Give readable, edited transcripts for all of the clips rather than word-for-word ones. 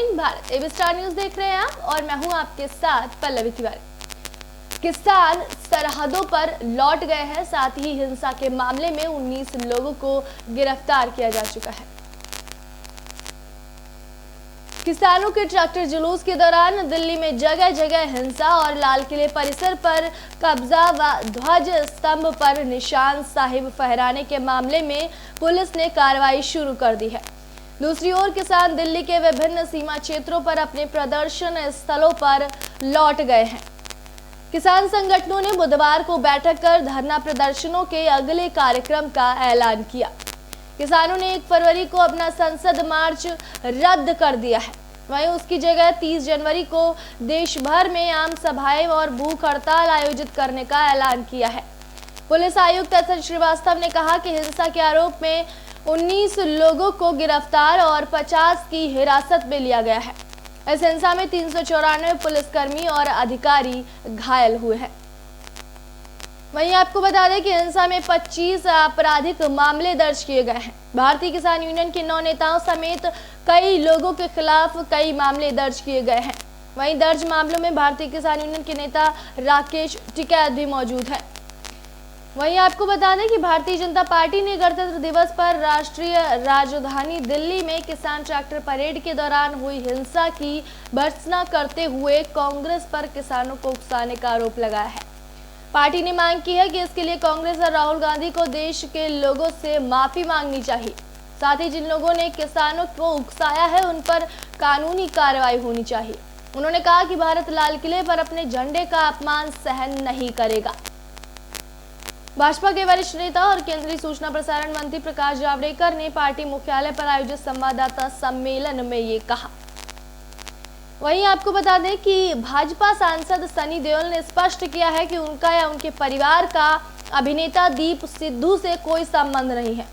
Morning Bharat A B star news देख रहे हैं आप और मैं हूं आपके साथ पल्लवी तिवारी। किसान सरहदों पर लौट गए हैं, साथ ही हिंसा के मामले में 19 लोगों को गिरफ्तार किया जा चुका है। किसानों के ट्रैक्टर जुलूस के दौरान दिल्ली में जगह जगह हिंसा और लाल किले परिसर पर कब्जा व ध्वज स्तंभ पर निशान साहिब फहराने के मामले में पुलिस ने कार्रवाई शुरू कर दी है। दूसरी ओर किसान दिल्ली के विभिन्न सीमा क्षेत्रों पर अपने प्रदर्शन स्थलों पर लौट गए हैं। किसान संगठनों ने बुधवार को बैठक कर धरना प्रदर्शनों के अगले कार्यक्रम का ऐलान किया। किसानों ने 1 फरवरी को अपना संसद मार्च रद्द कर दिया है। वहीं उसकी जगह 30 जनवरी को देश भर में आम सभाएं और भूख हड़ताल आयोजित करने का ऐलान किया है। पुलिस आयुक्त एस श्रीवास्तव ने कहा कि हिंसा के आरोप में 19 लोगों को गिरफ्तार और 50 की हिरासत में लिया गया है। इस हिंसा में 394 पुलिसकर्मी और अधिकारी घायल हुए हैं। वहीं आपको बता दें कि हिंसा में 25 आपराधिक मामले दर्ज किए गए हैं। भारतीय किसान यूनियन के 9 नेताओं समेत कई लोगों के खिलाफ कई मामले दर्ज किए गए हैं। वहीं दर्ज मामलों में भारतीय किसान यूनियन के नेता राकेश टिकैत भी मौजूद है। वहीं आपको बता दें कि भारतीय जनता पार्टी ने गणतंत्र दिवस पर राष्ट्रीय राजधानी दिल्ली में किसान ट्रैक्टर परेड के दौरान हुई हिंसा की भर्त्सना करते हुए कांग्रेस पर किसानों को उकसाने का आरोप लगाया है। पार्टी ने मांग की है कि इसके लिए कांग्रेस और राहुल गांधी को देश के लोगों से माफी मांगनी चाहिए। साथ ही जिन लोगों ने किसानों को उकसाया है उन पर कानूनी कार्रवाई होनी चाहिए। उन्होंने कहा कि भारत लाल किले पर अपने झंडे का अपमान सहन नहीं करेगा। भाजपा के वरिष्ठ नेता और केंद्रीय सूचना प्रसारण मंत्री प्रकाश जावड़ेकर ने पार्टी मुख्यालय पर आयोजित संवाददाता सम्मेलन में ये कहा। वहीं आपको बता दें कि भाजपा सांसद सनी देओल ने स्पष्ट किया है कि उनका या उनके परिवार का अभिनेता दीप सिद्धू से कोई संबंध नहीं है।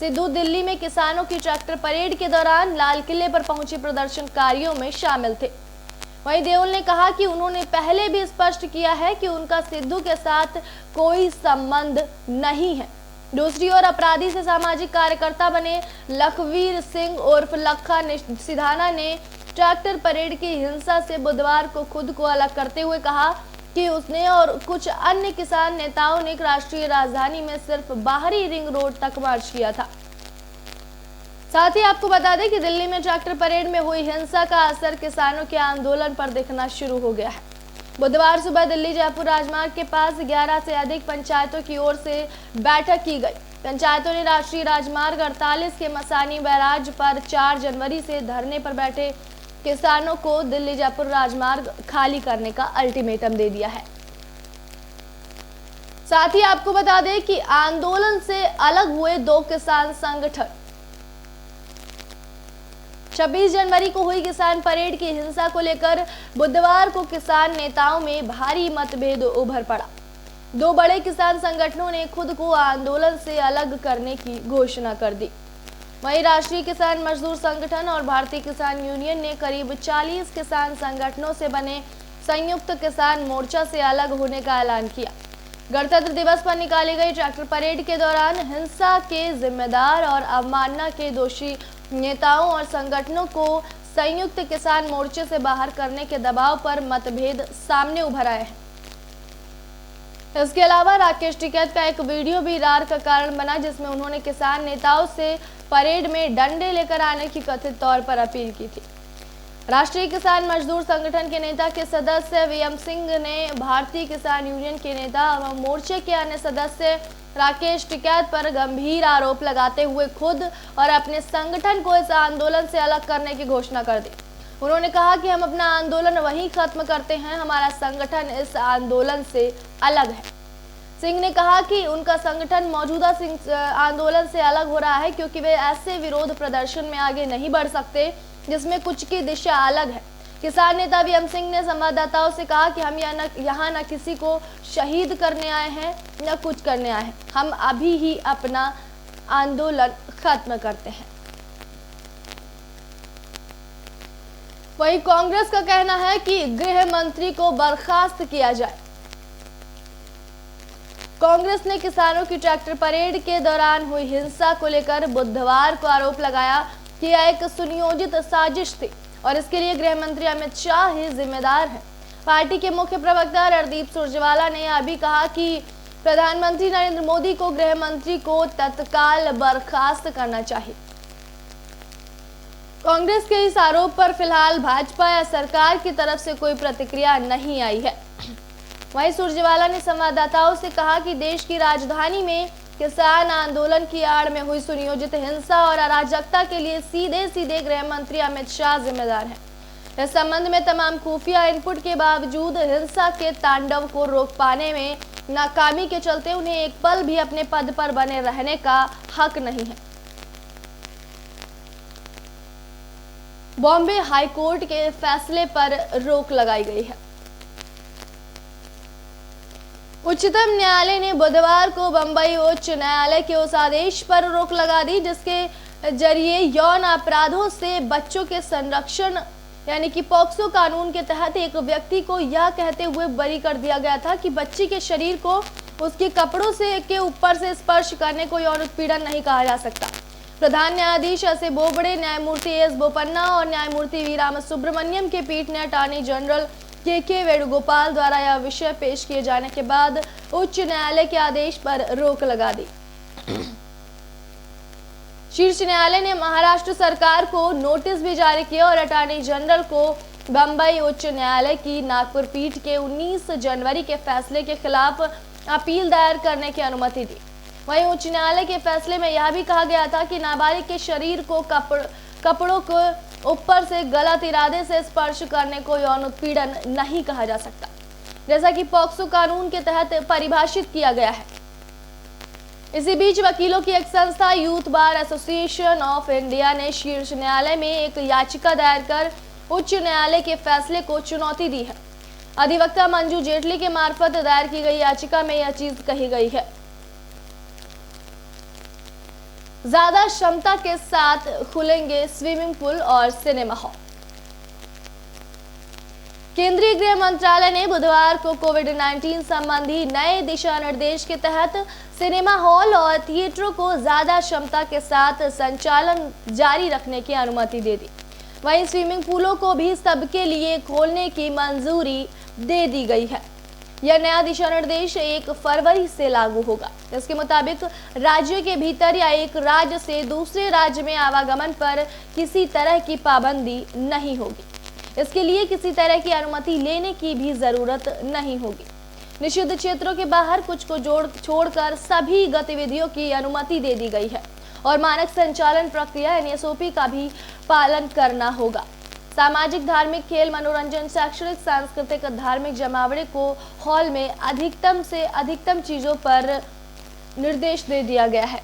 सिद्धू दिल्ली में किसानों की ट्रैक्टर परेड के दौरान लाल किले पर पहुंचे प्रदर्शनकारियों में शामिल थे। वहीं देओल ने कहा कि उन्होंने पहले भी स्पष्ट किया है कि उनका सिद्धू के साथ कोई संबंध नहीं है। दूसरी ओर अपराधी से सामाजिक कार्यकर्ता बने लखवीर सिंह उर्फ लखा सिधाना ने ट्रैक्टर परेड की हिंसा से बुधवार को खुद को अलग करते हुए कहा कि उसने और कुछ अन्य किसान नेताओं ने राष्ट्रीय राजधानी में सिर्फ बाहरी रिंग रोड तक मार्च किया था। साथ ही आपको बता दें कि दिल्ली में ट्रैक्टर परेड में हुई हिंसा का असर किसानों के आंदोलन पर दिखना शुरू हो गया है। बुधवार सुबह दिल्ली जयपुर राजमार्ग के पास 11 से अधिक पंचायतों की ओर से बैठक की गई। पंचायतों ने राष्ट्रीय राजमार्ग 48 के मसानी बैराज पर 4 जनवरी से धरने पर बैठे किसानों को दिल्ली जयपुर राजमार्ग खाली करने का अल्टीमेटम दे दिया है। साथ ही आपको बता दें कि आंदोलन से अलग हुए 2 किसान संगठन। 26 जनवरी को हुई किसान परेड की हिंसा को लेकर बुधवार को किसान नेताओं में भारी मतभेद उभर पड़ा। 2 बड़े किसान संगठनों ने खुद को आंदोलन से अलग करने की घोषणा कर दी। वहीं राष्ट्रीय किसान मजदूर संगठन और भारतीय किसान यूनियन ने करीब 40 किसान संगठनों से बने संयुक्त किसान मोर्चा से अलग होने का ऐलान किया। गणतंत्र दिवस पर निकाली गई ट्रैक्टर परेड के दौरान हिंसा के जिम्मेदार और अवमानना के दोषी नेताओं और संगठनों को संयुक्त किसान मोर्चे से बाहर करने के दबाव पर मतभेद सामने उभर आए हैं। इसके अलावा राकेश टिकैत का एक वीडियो भी रार का कारण बना, जिसमें उन्होंने किसान नेताओं से परेड में डंडे लेकर आने की कथित तौर पर अपील की थी। राष्ट्रीय किसान मजदूर संगठन के नेता के सदस्य वीएम सिंह ने भारतीय किसान यूनियन के नेता एवं मोर्चे के अन्य सदस्य राकेश टिकैत पर गंभीर आरोप लगाते हुए खुद और अपने संगठन को इस आंदोलन से अलग करने की घोषणा कर दी। उन्होंने कहा कि हम अपना आंदोलन वहीं खत्म करते हैं, हमारा संगठन इस आंदोलन से अलग है। सिंह ने कहा कि उनका संगठन मौजूदा आंदोलन से अलग हो रहा है क्योंकि वे ऐसे विरोध प्रदर्शन में आगे नहीं बढ़ सकते जिसमें कुछ की दिशा अलग है। किसान नेता वीएम सिंह ने संवाददाताओं से कहा कि हम यहाँ न किसी को शहीद करने आए हैं न कुछ करने आए हैं, हम अभी ही अपना आंदोलन खत्म करते हैं। वहीं कांग्रेस का कहना है कि गृह मंत्री को बर्खास्त किया जाए। कांग्रेस ने किसानों की ट्रैक्टर परेड के दौरान हुई हिंसा को लेकर बुधवार को आरोप लगाया कि यह एक सुनियोजित साजिश थी और इसके लिए गृह मंत्री अमित शाह ही जिम्मेदार हैं। पार्टी के मुख्य प्रवक्ता रणदीप सुरजेवाला ने यह भी कहा कि प्रधानमंत्री नरेंद्र मोदी को गृह मंत्री को तत्काल बर्खास्त करना चाहिए। कांग्रेस के इस आरोप पर फिलहाल भाजपा या सरकार की तरफ से कोई प्रतिक्रिया नहीं आई है। वहीं सुरजेवाला ने संवाददाताओं से कहा कि देश की राजधानी में किसान आंदोलन की आड़ में हुई सुनियोजित हिंसा और अराजकता के लिए सीधे सीधे गृह मंत्री अमित शाह जिम्मेदार हैं। इस संबंध में तमाम खुफिया इनपुट के बावजूद हिंसा के तांडव को रोक पाने में नाकामी के चलते उन्हें एक पल भी अपने पद पर बने रहने का हक नहीं है। बॉम्बे हाईकोर्ट के फैसले पर रोक लगाई गई है। उच्चतम न्यायालय ने बुधवार को बंबई उच्च न्यायालय के उस आदेश पर रोक लगा दी जिसके जरिए यौन अपराधों से बच्चों के संरक्षण यानी कि पॉक्सो कानून के तहत एक व्यक्ति को यह कहते हुए बरी कर दिया गया था कि बच्ची के शरीर को उसके कपड़ों से के ऊपर से स्पर्श करने को यौन उत्पीड़न नहीं कहा जा सकता। प्रधान न्यायाधीश एस.ए. बोबड़े, न्यायमूर्ति एस. बोपन्ना और न्यायमूर्ति वी. रामासुब्रमण्यम के पीठ ने अटॉर्नी जनरल के वेणुगोपाल द्वारा यह विषय पेश किए जाने के बाद उच्च न्यायालय के आदेश पर रोक लगा दी। शीर्ष न्यायालय ने महाराष्ट्र सरकार को नोटिस भी जारी किया और अटॉर्नी जनरल को बंबई उच्च न्यायालय की नागपुर पीठ के 19 जनवरी के फैसले के खिलाफ अपील दायर करने की अनुमति दी। वहीं उच्च न्यायालय के फैसले में यह भी कहा गया था कि नाबालिग के शरीर को कपड़ों को ऊपर से गलत इरादे से स्पर्श करने को यौन उत्पीड़न नहीं कहा जा सकता, जैसा कि पॉक्सो कानून के तहत परिभाषित किया गया है। इसी बीच वकीलों की एक संस्था youth bar association of India ने शीर्ष न्यायालय में एक याचिका दायर कर उच्च न्यायालय के फैसले को चुनौती दी है। अधिवक्ता मंजू जेटली के मार्फत दायर की गई याचिका में यह चीज कही गई है। ज्यादा क्षमता के साथ खुलेंगे स्विमिंग पूल और सिनेमा हॉल। केंद्रीय गृह मंत्रालय ने बुधवार को कोविड-19 संबंधी नए दिशा निर्देश के तहत सिनेमा हॉल और थिएटरों को ज्यादा क्षमता के साथ संचालन जारी रखने की अनुमति दे दी। वहीं स्विमिंग पूलों को भी सबके लिए खोलने की मंजूरी दे दी गई है। यह नया दिशा निर्देश 1 फरवरी से लागू होगा। इसके मुताबिक राज्य के भीतर या एक राज्य से दूसरे राज्य में आवागमन पर किसी तरह की पाबंदी नहीं होगी। इसके लिए किसी तरह की अनुमति लेने की भी जरूरत नहीं होगी। निषिद्ध क्षेत्रों के बाहर कुछ को छोड़कर सभी गतिविधियों की अनुमति दे दी गई है और मानक संचालन प्रक्रिया NSOP का भी पालन करना होगा। सामाजिक, धार्मिक, खेल, मनोरंजन, शैक्षणिक, सांस्कृतिक, धार्मिक जमावड़े को हॉल में अधिकतम से अधिकतम चीजों पर निर्देश दे दिया गया है।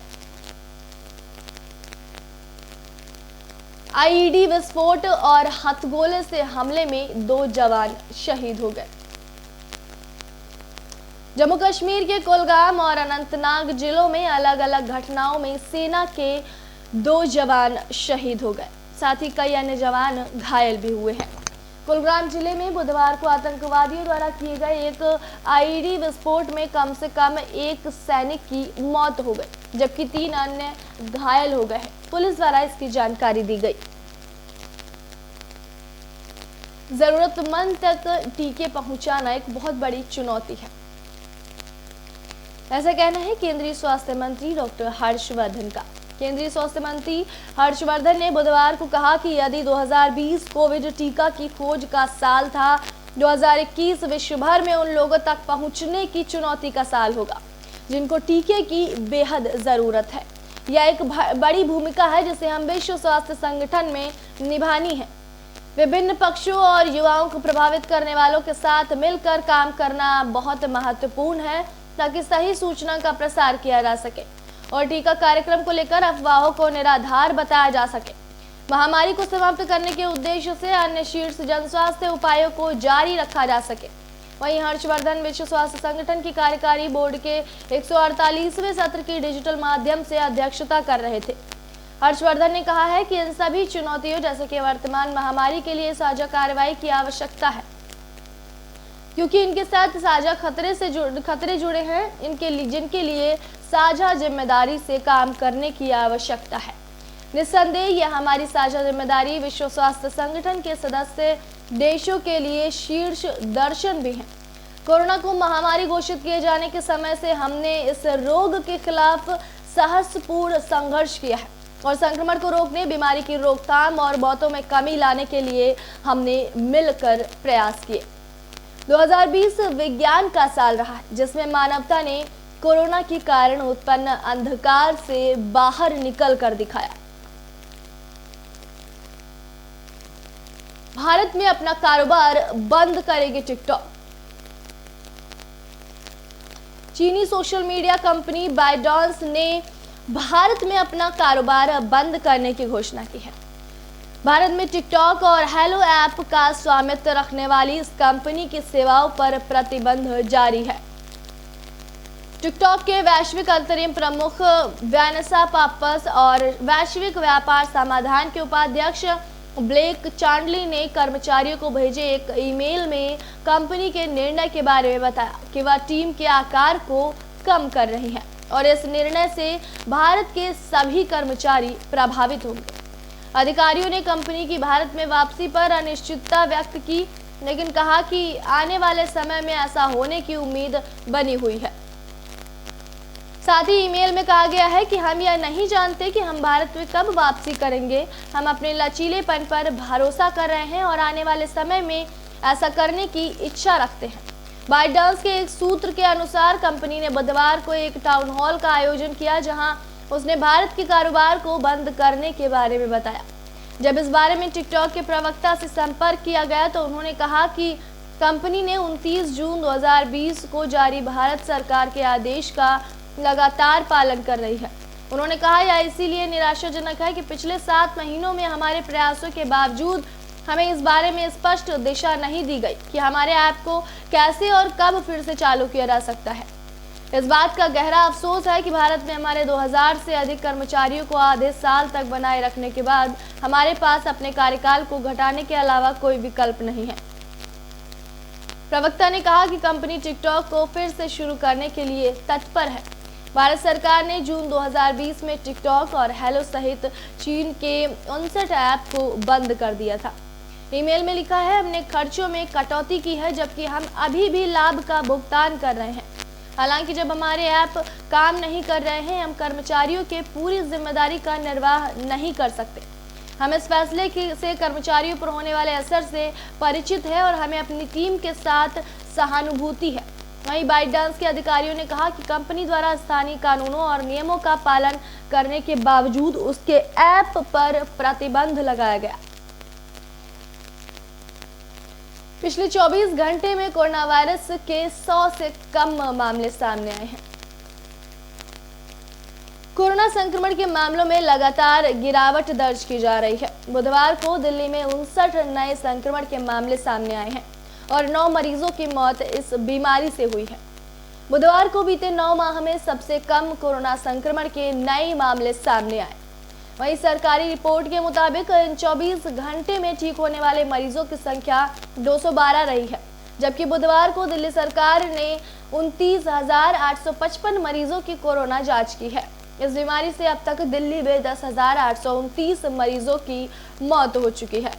IED विस्फोट और हथगोले से हमले में 2 जवान शहीद हो गए। जम्मू कश्मीर के कुलगाम और अनंतनाग जिलों में अलग अलग घटनाओं में सेना के 2 जवान शहीद हो गए, साथ ही कई अन्य जवान घायल भी हुए हैं। कुलगाम जिले में बुधवार को आतंकवादियों द्वारा किए गए एक IED विस्फोट में कम से कम 1 सैनिक की मौत हो गई, जबकि 3 अन्य घायल हो गए हैं। पुलिस द्वारा इसकी जानकारी दी गई। जरूरतमंद तक टीके पहुंचाना एक बहुत बड़ी चुनौती है, ऐसा कहना है केंद्रीय स्वास्थ्य मंत्री डॉक्टर हर्षवर्धन का। केंद्रीय स्वास्थ्य मंत्री हर्षवर्धन ने बुधवार को कहा कि यदि 2020 कोविड टीका की खोज का साल था, 2021 विश्व भर में उन लोगों तक पहुंचने की चुनौती का साल होगा जिनको टीके की बेहद जरूरत है। यह एक बड़ी भूमिका है जिसे हम विश्व स्वास्थ्य संगठन में निभानी है। विभिन्न पक्षों और युवाओं को प्रभावित करने वालों के साथ मिलकर काम करना बहुत महत्वपूर्ण है ताकि सही सूचना का प्रसार किया जा सके और टीका कार्यक्रम को लेकर अफवाहों को निराधार बताया जा सके। महामारी को समाप्त करने के उद्देश्य से अन्य शीर्ष जनस्वास्थ्य उपायों को जारी रखा जा सके। वहीं हर्षवर्धन विश्व स्वास्थ्य संगठन की कार्यकारी बोर्ड के 148वें सत्र की डिजिटल माध्यम से अध्यक्षता कर रहे थे। हर्षवर्धन ने कहा है कि इन सभी चुनौतियों जैसे कि वर्तमान महामारी के लिए साझा कार्रवाई की आवश्यकता है, क्योंकि इनके साथ साझा खतरे जुड़े हैं, जिनके लिए साझा जिम्मेदारी से काम करने की आवश्यकता है। निस्संदेह यह हमारी साझा जिम्मेदारी विश्व स्वास्थ्य संगठन के सदस्य देशों के लिए शीर्ष दर्शन भी है। कोरोना को महामारी घोषित किए जाने के समय से हमने इस रोग के खिलाफ साहसपूर्ण संघर्ष किया है और संक्रमण को रोकने, बीमारी की रोकथाम और मौतों में कमी लाने के लिए हमने मिलकर प्रयास किए। 2020 विज्ञान का साल रहा जिसमें मानवता ने कोरोना के कारण उत्पन्न अंधकार से बाहर निकल कर दिखाया। भारत में अपना कारोबार बंद करेगी टिकटॉक। चीनी सोशल मीडिया कंपनी बाइडॉन्स ने भारत में अपना कारोबार बंद करने की घोषणा की है। भारत में टिकटॉक और हेलो ऐप का स्वामित्व रखने वाली इस कंपनी की सेवाओं पर प्रतिबंध जारी है। टिकटॉक के वैश्विक अंतरिम प्रमुख वैनेसा पापस और वैश्विक व्यापार समाधान के उपाध्यक्ष ब्लेक चांडली ने कर्मचारियों को भेजे एक ईमेल में कंपनी के निर्णय के बारे में बताया कि वह टीम के आकार को कम कर रही है और इस निर्णय से भारत के सभी कर्मचारी प्रभावित होंगे। अधिकारियों ने कंपनी की भारत में वापसी पर अनिश्चितता व्यक्त की, लेकिन कहा कि आने वाले समय में ऐसा होने की उम्मीद बनी हुई है। साथ ही ईमेल में कहा गया है कि हम यह नहीं जानते कि हम भारत में कब वापसी करेंगे। हम अपने लचीलेपन पर भरोसा कर रहे हैं और आने वाले समय में ऐसा करने की इच्छा रखते हैं। बाइडॉन्स के एक सूत्र के अनुसार कंपनी ने बुधवार को एक टाउन हॉल का आयोजन किया जहां उसने भारत के कारोबार को बंद करने के बारे में बताया। जब इस बारे में टिकटॉक के प्रवक्ता से संपर्क किया गया तो उन्होंने कहा कि कंपनी ने 29 जून 2020 को जारी भारत सरकार के आदेश का लगातार पालन कर रही है। उन्होंने कहा यह इसीलिए निराशाजनक है कि पिछले 7 महीनों में हमारे प्रयासों के बावजूद हमें इस बारे में स्पष्ट दिशा नहीं दी गई कि हमारे ऐप को कैसे और कब फिर से चालू किया जा सकता है। इस बात का गहरा अफसोस है कि भारत में हमारे 2000 से अधिक कर्मचारियों को आधे साल तक बनाए रखने के बाद हमारे पास अपने कार्यकाल को घटाने के अलावा कोई विकल्प नहीं है। प्रवक्ता ने कहा कि कंपनी टिकटॉक को फिर से शुरू करने के लिए तत्पर है। भारत सरकार ने जून 2020 में टिकटॉक और हेलो सहित चीन के 59 ऐप को बंद कर दिया था। ईमेल में लिखा है, हमने खर्चों में कटौती की है जबकि हम अभी भी लाभ का भुगतान कर रहे हैं। हालांकि जब हमारे ऐप काम नहीं कर रहे हैं, हम कर्मचारियों के पूरी जिम्मेदारी का निर्वाह नहीं कर सकते। हम इस फैसले से कर्मचारियों पर होने वाले असर से परिचित है और हमें अपनी टीम के साथ सहानुभूति है। वहीं बाइडॉन्स के अधिकारियों ने कहा कि कंपनी द्वारा स्थानीय कानूनों और नियमों का पालन करने के बावजूद उसके ऐप पर प्रतिबंध लगाया गया। पिछले 24 घंटे में कोरोना वायरस के 100 से कम मामले सामने आए हैं। कोरोना संक्रमण के मामलों में लगातार गिरावट दर्ज की जा रही है। बुधवार को दिल्ली में 59 नए संक्रमण के मामले सामने आए हैं और 9 मरीजों की मौत इस बीमारी से हुई है। बुधवार को बीते 9 माह में सबसे कम कोरोना संक्रमण के नए मामले सामने आए। वहीं सरकारी रिपोर्ट के मुताबिक इन 24 घंटे में ठीक होने वाले मरीजों की संख्या 212 रही है, जबकि बुधवार को दिल्ली सरकार ने 29,855 मरीजों की कोरोना जांच की है। इस बीमारी से अब तक दिल्ली में 10,829 मरीजों की मौत हो चुकी है।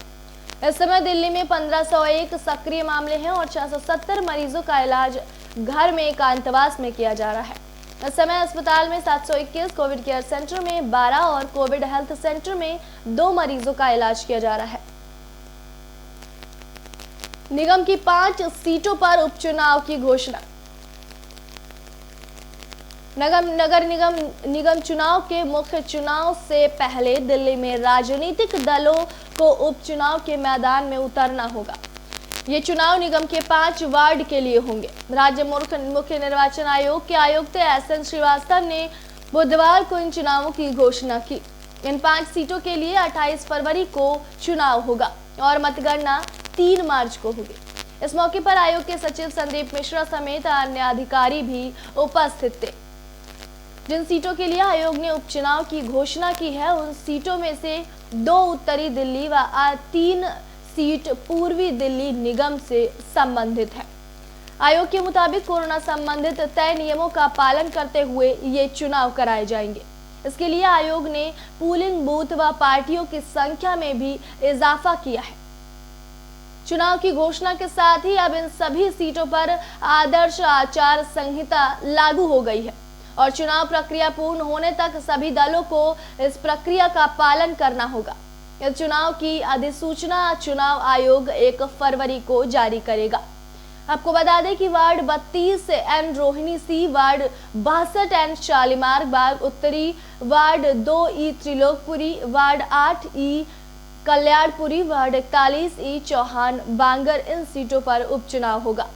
इस समय दिल्ली में 1501 सक्रिय मामले हैं और 670 मरीजों का इलाज घर में एकांतवास में किया जा रहा है। इस समय अस्पताल में 721, कोविड केयर सेंटर में 12 और कोविड हेल्थ सेंटर में 2 मरीजों का इलाज किया जा रहा है। निगम की 5 सीटों पर उपचुनाव की घोषणा। नगर निगम चुनाव के मुख्य चुनाव से पहले दिल्ली में राजनीतिक दलों को उपचुनाव के मैदान में उतरना होगा। ये चुनाव निगम के 5 वार्ड के लिए होंगे। राज्य मुख्य निर्वाचन आयोग के आयुक्त एस.एन. श्रीवास्तव ने बुधवार को इन चुनावों की घोषणा की। इन 5 सीटों के लिए 28 फरवरी को चुनाव होगा और मतगणना 3 मार्च को होगी। इस मौके पर आयोग के सचिव संदीप मिश्रा समेत अन्य अधिकारी भी उपस्थित थे। जिन सीटों के लिए आयोग ने उपचुनाव की घोषणा की है, उन सीटों में से 2 उत्तरी दिल्ली व 3 सीट पूर्वी दिल्ली निगम से संबंधित है। आयोग के मुताबिक कोरोना संबंधित तय नियमों का पालन करते हुए ये चुनाव कराए जाएंगे। इसके लिए आयोग ने पोलिंग बूथ व पार्टियों की संख्या में भी इजाफा किया है। चुनाव की घोषणा के साथ ही अब इन सभी सीटों पर आदर्श आचार संहिता लागू हो गई है और चुनाव प्रक्रिया पूर्ण होने तक सभी दलों को इस प्रक्रिया का पालन करना होगा। इस चुनाव की अधिसूचना चुनाव आयोग 1 फरवरी को जारी करेगा। आपको बता दें कि वार्ड 32 एन रोहिणी सी, वार्ड 62 एन शालीमार बाग उत्तरी, वार्ड 2 ई त्रिलोकपुरी, वार्ड 8 ई कल्याणपुरी, वार्ड 41 ई चौहान बांगर, इन सीटों पर उपचुनाव होगा।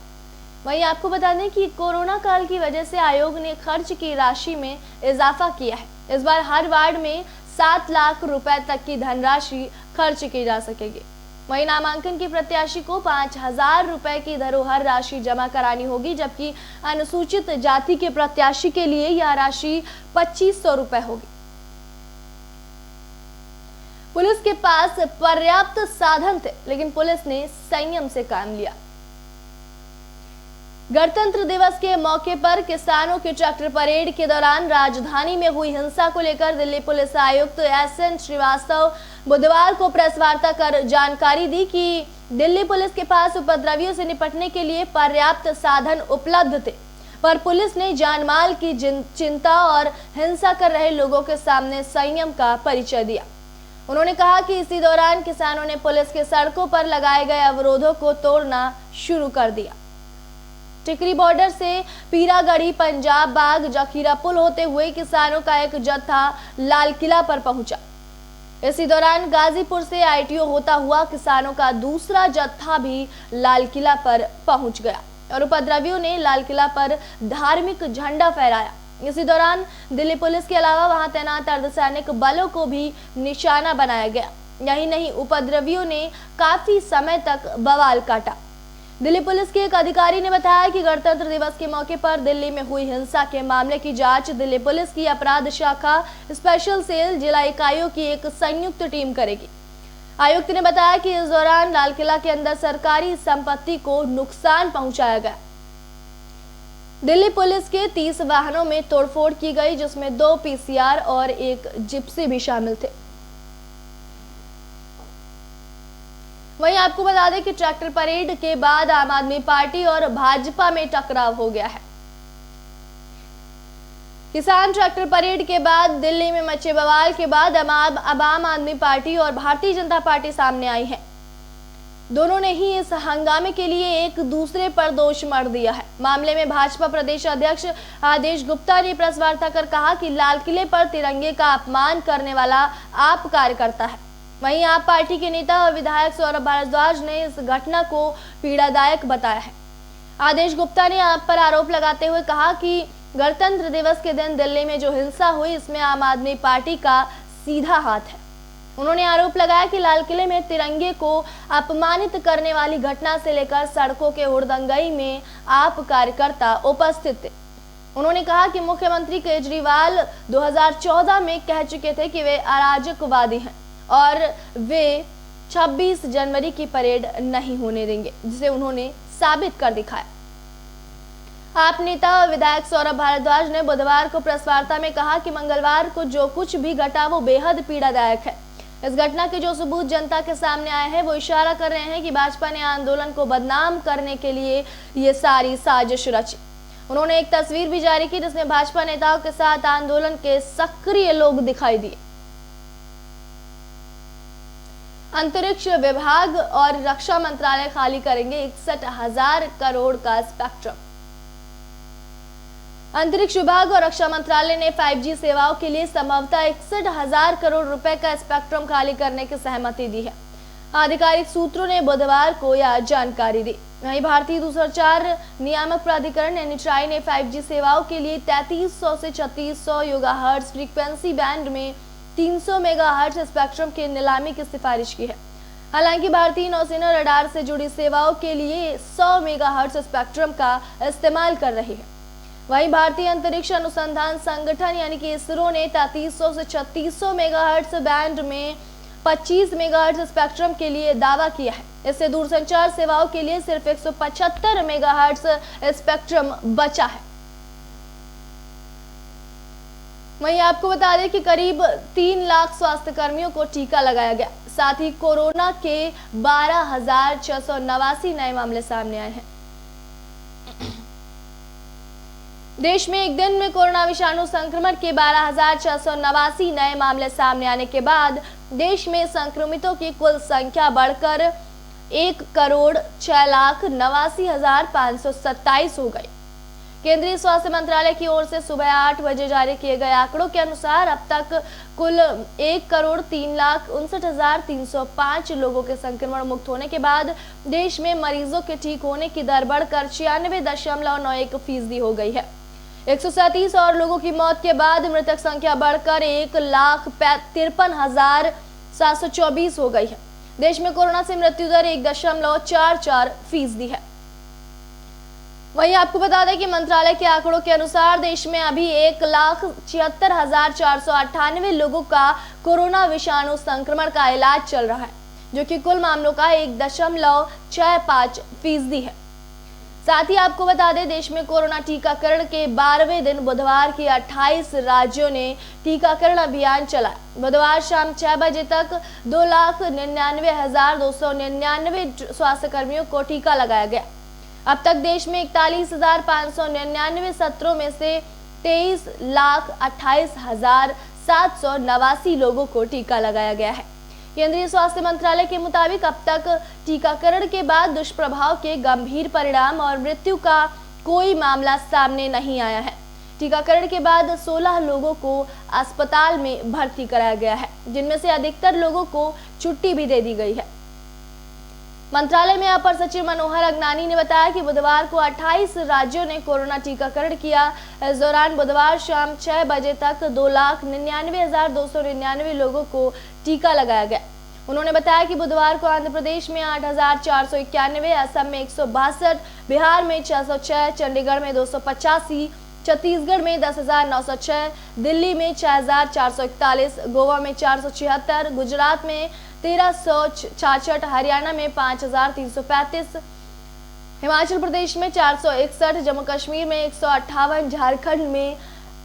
वहीं आपको बता दें कि कोरोना काल की वजह से आयोग ने खर्च की राशि में इजाफा किया है। इस बार हर वार्ड में 7 लाख रुपए तक की धनराशि खर्च की जा सकेगी। वहीं नामांकन के प्रत्याशी को 5,000 रुपए की धरोहर राशि जमा करानी होगी, जबकि अनुसूचित जाति के प्रत्याशी के लिए यह राशि 2,500 रुपए होगी। पुलिस के पास पर्याप्त साधन थे, लेकिन पुलिस ने संयम से काम लिया। गणतंत्र दिवस के मौके पर किसानों की ट्रैक्टर परेड के दौरान राजधानी में हुई हिंसा को लेकर दिल्ली पुलिस आयुक्त एसएन श्रीवास्तव बुधवार को प्रेस वार्ता कर जानकारी दी कि दिल्ली पुलिस के पास उपद्रवियों से निपटने के लिए पर्याप्त साधन उपलब्ध थे, पर पुलिस ने जानमाल की चिंता और हिंसा कर रहे लोगों के सामने संयम का परिचय दिया। उन्होंने कहा कि इसी दौरान किसानों ने पुलिस के सड़कों पर लगाए गए अवरोधों को तोड़ना शुरू कर दिया। टिकरी बॉर्डर से पीरागढ़ी पंजाब बाग जखीरा पुल होते हुए किसानों का एक जत्था लाल किला पर पहुंचा। इसी दौरान गाजीपुर से आईटीओ होता हुआ किसानों का दूसरा जत्था भी लाल किला पर पहुंच गया और उपद्रवियों ने लाल किला पर धार्मिक झंडा फहराया। इसी दौरान दिल्ली पुलिस के अलावा वहां तैनात अर्धसैनिक बलों को भी निशाना बनाया गया। यही नहीं, उपद्रवियों ने काफी समय तक बवाल काटा। दिल्ली पुलिस के एक अधिकारी ने बताया कि गणतंत्र दिवस के मौके पर दिल्ली में हुई हिंसा के मामले की जांच दिल्ली पुलिस की अपराध शाखा स्पेशल सेल जिला इकाइयों की एक संयुक्त टीम करेगी। आयुक्त ने बताया कि इस दौरान लाल किला के अंदर सरकारी संपत्ति को नुकसान पहुंचाया गया। दिल्ली पुलिस के 30 वाहनों में तोड़फोड़ की गई, जिसमें 2 पीसीआर और 1 जिप्सी भी शामिल थे। वहीं आपको बता दें कि ट्रैक्टर परेड के बाद आम आदमी पार्टी और भाजपा में टकराव हो गया है। किसान ट्रैक्टर परेड के बाद दिल्ली में मचे बवाल के बाद अब आम आदमी पार्टी और भारतीय जनता पार्टी सामने आई है। दोनों ने ही इस हंगामे के लिए एक दूसरे पर दोष मढ़ दिया है। मामले में भाजपा प्रदेश अध्यक्ष आदेश गुप्ता ने प्रेस वार्ता कर कहा कि लाल किले पर तिरंगे का अपमान करने वाला आप कार्यकर्ता है। वहीं आप पार्टी के नेता और विधायक सौरभ भारद्वाज ने इस घटना को पीड़ादायक बताया है। आदेश गुप्ता ने आप पर आरोप लगाते हुए कहा कि गणतंत्र दिवस के दिन दिल्ली में जो हिंसा हुई, इसमें आम आदमी पार्टी का सीधा हाथ है। उन्होंने आरोप लगाया कि लाल किले में तिरंगे को अपमानित करने वाली घटना से लेकर सड़कों के हुड़दंगई में आप कार्यकर्ता उपस्थित थे। उन्होंने कहा कि मुख्यमंत्री केजरीवाल 2014 में कह चुके थे कि वे अराजकवादी हैं और वे 26 जनवरी की परेड नहीं होने देंगे, जिसे उन्होंने साबित कर दिखाया। आप नेता और विधायक सौरभ भारद्वाज ने बुधवार को प्रेस वार्ता में कहा कि मंगलवार को जो कुछ भी घटा वो बेहद पीड़ादायक है। इस घटना के जो सबूत जनता के सामने आए हैं वो इशारा कर रहे हैं कि भाजपा ने आंदोलन को बदनाम करने के लिए ये सारी साजिश रची। उन्होंने एक तस्वीर भी जारी की जिसमें भाजपा नेताओं के साथ आंदोलन के सक्रिय लोग दिखाई दिए। अंतरिक्ष विभाग और रक्षा मंत्रालय खाली करेंगे 61,000 करोड़ का स्पेक्ट्रम। अंतरिक्ष विभाग और रक्षा मंत्रालय ने 5G सेवाओं के लिए संभवतः 61,000 करोड़ रुपए का स्पेक्ट्रम खाली करने की सहमति दी है। आधिकारिक सूत्रों ने बुधवार को यह जानकारी दी। वहीं भारतीय दूरसंचार नियामक प्राधिकरण यानी ट्राई ने 5G सेवाओं के लिए 3300 से 3600 गीगाहर्ट्ज फ्रीक्वेंसी बैंड में 300 मेगाहर्ट्ज स्पेक्ट्रम की नीलामी की सिफारिश की है। हालांकि भारतीय नौसेना रडार से जुड़ी सेवाओं के लिए 100 मेगाहर्ट्ज स्पेक्ट्रम का इस्तेमाल कर रही है। वहीं भारतीय अंतरिक्ष अनुसंधान संगठन यानी कि इसरो ने 3300 से 3600 मेगाहर्ट्ज बैंड में 25 मेगाहर्ट्ज स्पेक्ट्रम के लिए दावा किया है। इससे दूरसंचार सेवाओं के लिए सिर्फ 175 मेगाहर्ट्ज स्पेक्ट्रम बचा है। वहीं आपको बता दें कि करीब 3 लाख स्वास्थ्य कर्मियों को टीका लगाया गया। साथ ही कोरोना के 12,689 नए मामले सामने आए हैं। देश में एक दिन में कोरोना विषाणु संक्रमण के 12,689 नए मामले सामने आने के बाद देश में संक्रमितों की कुल संख्या बढ़कर 1,06,89,527 हो गई। केंद्रीय स्वास्थ्य मंत्रालय की ओर से सुबह 8 बजे जारी किए गए आंकड़ों के अनुसार अब तक कुल 1,03,59,305 लोगों के संक्रमण मुक्त होने के बाद देश में मरीजों के ठीक होने की दर बढ़कर 96.91% हो गई है। 137 और लोगों की मौत के बाद मृतक संख्या बढ़कर 1,53,724 हो गई है। देश में कोरोना से मृत्यु दर 1.44% है। वहीं आपको बता दें कि मंत्रालय के आंकड़ों के अनुसार देश में अभी 1,76,498 लोगों का कोरोना विषाणु संक्रमण का इलाज चल रहा है, जो कि कुल मामलों का 1.65% है। साथ ही आपको बता दें देश में कोरोना टीकाकरण के 12वें दिन बुधवार की 28 राज्यों ने टीकाकरण अभियान चलाया। बुधवार शाम 6 बजे तक 2,99,299 स्वास्थ्य कर्मियों को टीका लगाया गया। अब तक देश में 41,599 सत्रों में से 23,28,789 लोगों को टीका लगाया गया है। केंद्रीय स्वास्थ्य मंत्रालय के मुताबिक अब तक टीकाकरण के बाद दुष्प्रभाव के गंभीर परिणाम और मृत्यु का कोई मामला सामने नहीं आया है। टीकाकरण के बाद 16 लोगों को अस्पताल में भर्ती कराया गया है, जिनमें से अधिकतर लोगों को छुट्टी भी दे दी गई है। मंत्रालय में अपर सचिव मनोहर अगनानी ने बताया कि बुधवार को 28 राज्यों ने कोरोना टीकाकरण किया। इस दौरान बुधवार शाम 6 बजे तक 2,99,299 लोगों को टीका लगाया गया। उन्होंने बताया कि बुधवार को आंध्र प्रदेश में 8,491, असम में 162, बिहार में 606, चंडीगढ़ में 285, छत्तीसगढ़ में 10,906, दिल्ली में 6,441, गोवा में 476, गुजरात में 1,366, हरियाणा में 5,335, हिमाचल प्रदेश में 461, जम्मू कश्मीर में 158, झारखंड में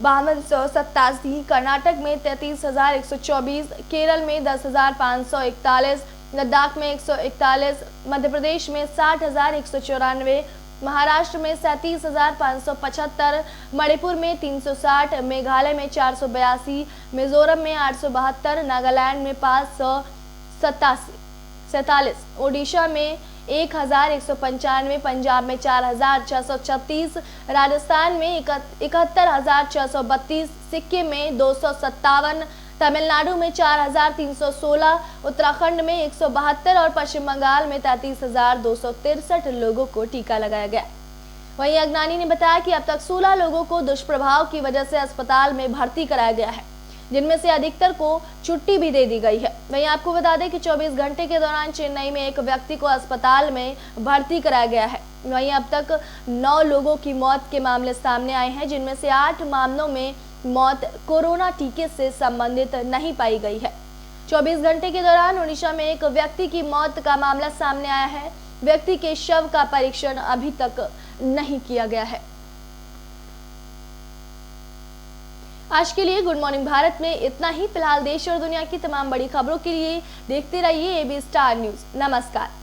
5287, कर्नाटक में 33,124, केरल में 10,541, लद्दाख में 141, मध्य प्रदेश में 60,194, महाराष्ट्र में 37,575, मणिपुर में 360, मेघालय में 482, मिजोरम में 872, नागालैंड में 547, ओडिशा में 1,195, पंजाब में 4,636, राजस्थान में 71,632, सिक्किम में 257, तमिलनाडु में 4,316, उत्तराखंड में 172 और पश्चिम बंगाल में 33,263 लोगों को टीका लगाया गया। वहीं अगनानी ने बताया कि अब तक 16 लोगों को दुष्प्रभाव की वजह से अस्पताल में भर्ती कराया गया है, जिनमें से अधिकतर को छुट्टी भी दे दी गई है। वहीं आपको बता दें कि 24 घंटे के दौरान चेन्नई में एक व्यक्ति को अस्पताल में भर्ती कराया गया है। वहीं अब तक 9 लोगों की मौत के मामले सामने आए हैं, जिनमें से 8 मामलों में मौत कोरोना टीके से संबंधित नहीं पाई गई है। 24 घंटे के दौरान उड़ीसा में एक व्यक्ति की मौत का मामला सामने आया है। व्यक्ति के शव का परीक्षण अभी तक नहीं किया गया है। आज के लिए गुड मॉर्निंग भारत में इतना ही। फिलहाल देश और दुनिया की तमाम बड़ी खबरों के लिए देखते रहिए AB स्टार न्यूज। नमस्कार।